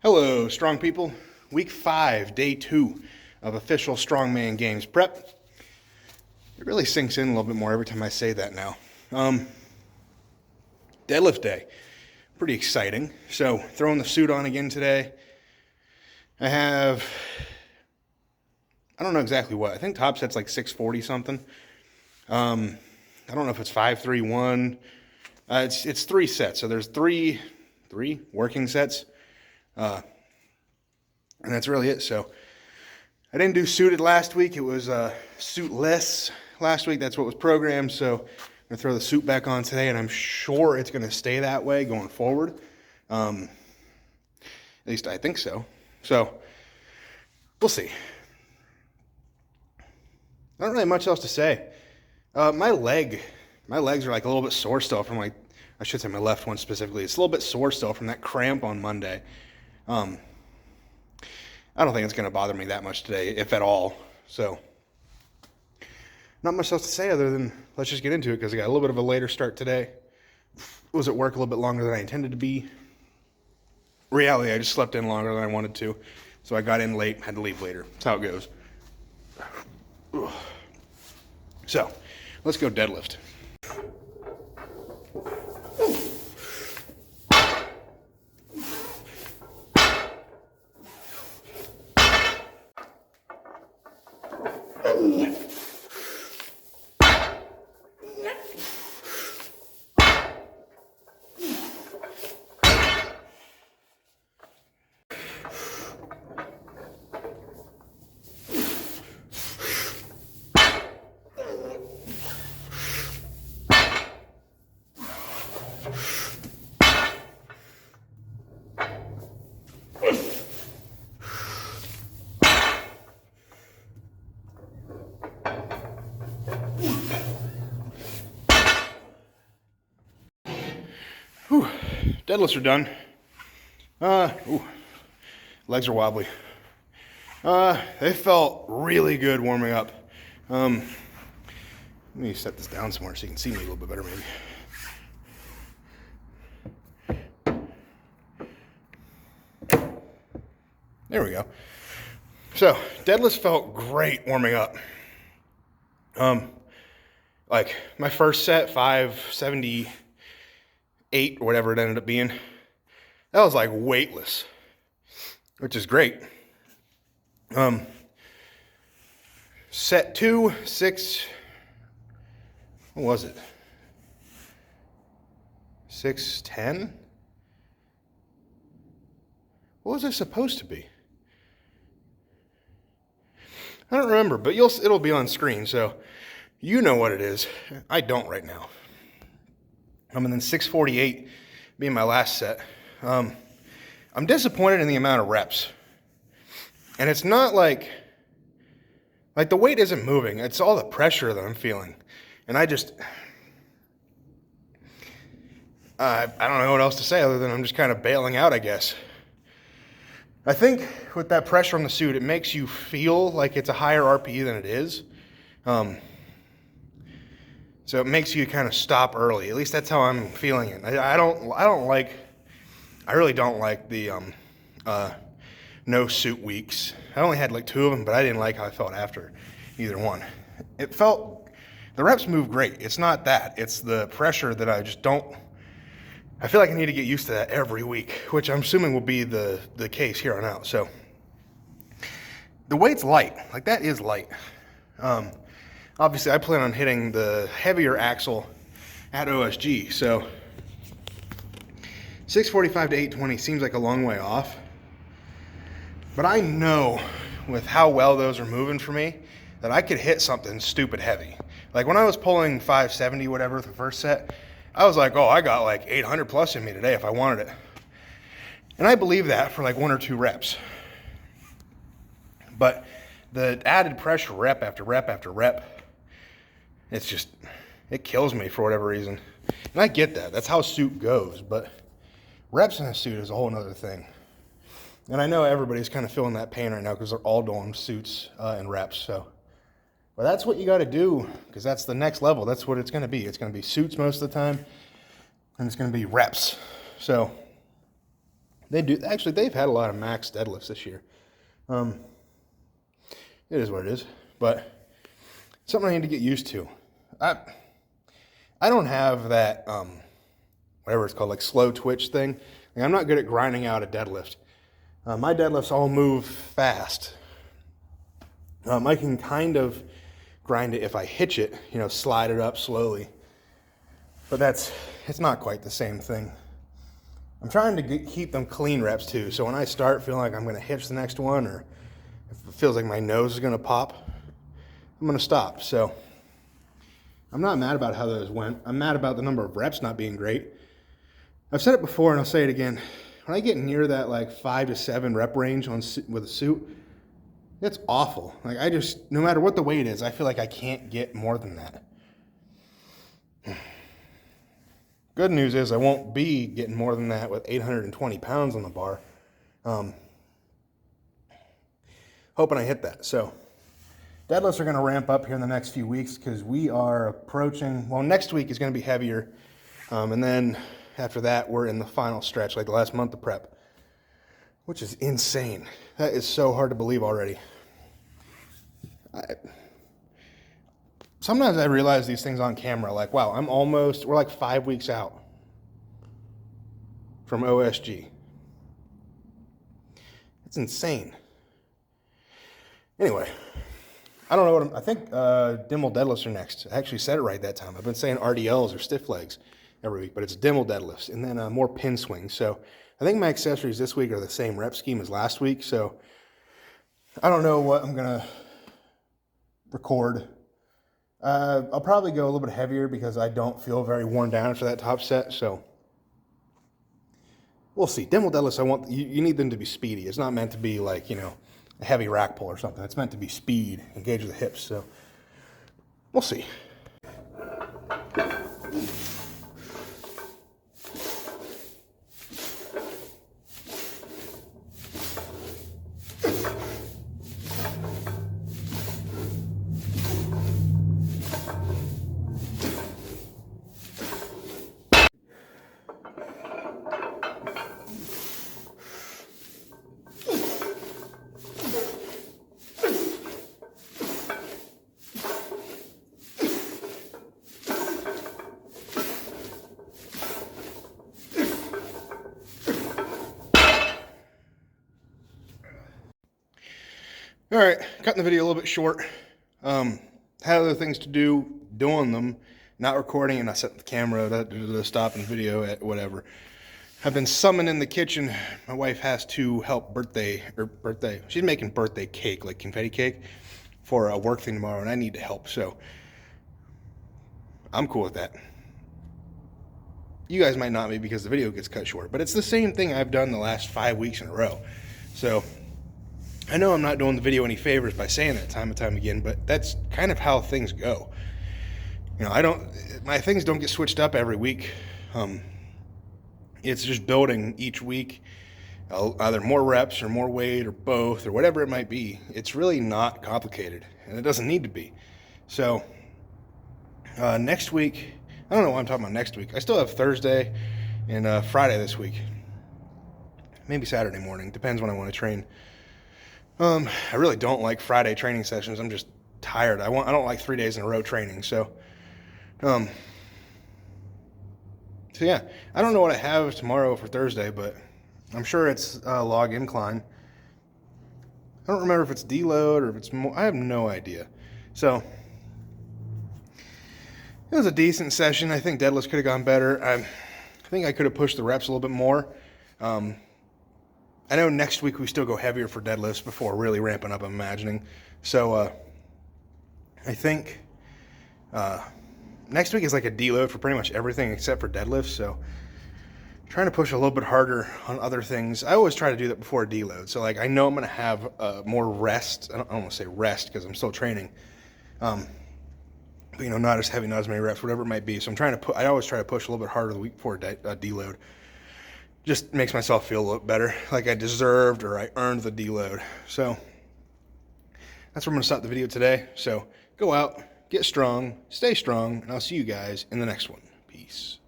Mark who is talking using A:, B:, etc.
A: Hello, strong people. Week 5, day 2 of official Strongman Games prep. It really sinks in a little bit more every time I say that now. Deadlift day. Pretty exciting. So, throwing the suit on again today. I don't know exactly what. I think top set's like 640 something. I don't know if it's 5-3-1. It's 3 sets. So there's three working sets. And that's really it. So I didn't do suited last week. It was suitless last week. That's what was programmed. So I'm going to throw the suit back on today, and I'm sure it's going to stay that way going forward. At least I think so. So we'll see. Not really much else to say. My legs are like a little bit sore still from I should say my left one specifically. It's a little bit sore still from that cramp on Monday. I don't think it's going to bother me that much today, if at all. So, not much else to say other than let's just get into it because I got a little bit of a later start today. Was at work a little bit longer than I intended to be. Reality, I just slept in longer than I wanted to. So I got in late, had to leave later. That's how it goes. So, let's go deadlift. Whew. Deadlifts are done. Legs are wobbly. They felt really good warming up. Let me set this down somewhere so you can see me a little bit better maybe. There we go. So, deadlifts felt great warming up. Like my first set, 578 or whatever it ended up being, that was like weightless, which is great. Set 2, 6, what was it? 610? What was it supposed to be? I don't remember, but it'll be on screen, so you know what it is. I don't right now. And then 648 being my last set. I'm disappointed in the amount of reps. And it's not like the weight isn't moving. It's all the pressure that I'm feeling. And I don't know what else to say other than I'm just kind of bailing out, I guess. I think with that pressure on the suit, it makes you feel like it's a higher RPE than it is. So it makes you kind of stop early. At least that's how I'm feeling it. I really don't like the no suit weeks. I only had like 2 of them, but I didn't like how I felt after either one. The reps move great. It's not that. It's the pressure that I feel like I need to get used to that every week, which I'm assuming will be the case here on out. So the weight's light. Like that is light. Obviously, I plan on hitting the heavier axle at OSG, so 645 to 820 seems like a long way off. But I know with how well those are moving for me that I could hit something stupid heavy. Like when I was pulling 570, whatever, the first set, I was like, oh, I got like 800 plus in me today if I wanted it. And I believe that for like 1 or 2 reps. But the added pressure rep after rep after rep, it kills me for whatever reason. And I get that. That's how suit goes. But reps in a suit is a whole nother thing. And I know everybody's kind of feeling that pain right now because they're all doing suits and reps. So, but that's what you got to do because that's the next level. That's what it's going to be. It's going to be suits most of the time, and it's going to be reps. So Actually, they've had a lot of max deadlifts this year. It is what it is, but something I need to get used to. I don't have that, whatever it's called, like slow twitch thing. Like, I'm not good at grinding out a deadlift. My deadlifts all move fast. I can kind of grind it if I hitch it, slide it up slowly. But it's not quite the same thing. I'm trying to keep them clean reps too. So when I start feeling like I'm going to hitch the next one, or if it feels like my nose is going to pop, I'm going to stop. So I'm not mad about how those went. I'm mad about the number of reps not being great. I've said it before and I'll say it again. When I get near that like 5 to 7 rep range with a suit, it's awful. Like no matter what the weight is, I feel like I can't get more than that. Good news is I won't be getting more than that with 820 pounds on the bar. Hoping I hit that. So deadlifts are going to ramp up here in the next few weeks because we are approaching, well, next week is going to be heavier. And then after that, we're in the final stretch, like the last month of prep, which is insane. That is so hard to believe already. Sometimes I realize these things on camera, like, wow, we're like 5 weeks out from OSG. It's insane. Anyway, I don't know I think Dimmel deadlifts are next. I actually said it right that time. I've been saying RDLs or stiff legs every week, but it's Dimmel deadlifts, and then more pin swings. So I think my accessories this week are the same rep scheme as last week, so I don't know what I'm going to record. I'll probably go a little bit heavier because I don't feel very worn down after that top set, so we'll see. Dimmel deadlifts, you need them to be speedy. It's not meant to be like, a heavy rack pull or something. It's meant to be speed, engage with the hips, so we'll see. All right, cutting the video a little bit short. Had other things to do, doing them, not recording, and I set the camera to stop and video at whatever. I've been summoned in the kitchen. My wife has to help she's making birthday cake, like confetti cake, for a work thing tomorrow, and I need to help, so I'm cool with that. You guys might not be because the video gets cut short, but it's the same thing I've done the last 5 weeks in a row. So I know I'm not doing the video any favors by saying that time and time again, but that's kind of how things go. My things don't get switched up every week. It's just building each week, either more reps or more weight or both or whatever it might be. It's really not complicated, and it doesn't need to be. So next week, I don't know why I'm talking about next week. I still have Thursday and Friday this week. Maybe Saturday morning, depends when I want to train. I really don't like Friday training sessions. I'm just tired. I don't like 3 days in a row training. So yeah, I don't know what I have tomorrow for Thursday, but I'm sure it's a log incline. I don't remember if it's deload or if it's more. I have no idea. So it was a decent session. I think deadlifts could have gone better. I think I could have pushed the reps a little bit more. I know next week we still go heavier for deadlifts before really ramping up, I'm imagining. So I think next week is like a deload for pretty much everything except for deadlifts. So trying to push a little bit harder on other things. I always try to do that before a deload. So like I know I'm going to have more rest. I don't want to say rest because I'm still training. But, not as heavy, not as many reps, whatever it might be. So I always try to push a little bit harder the week before a deload. Just makes myself feel a little better, like I deserved or I earned the deload. So that's where I'm going to stop the video today. So go out, get strong, stay strong, and I'll see you guys in the next one. Peace.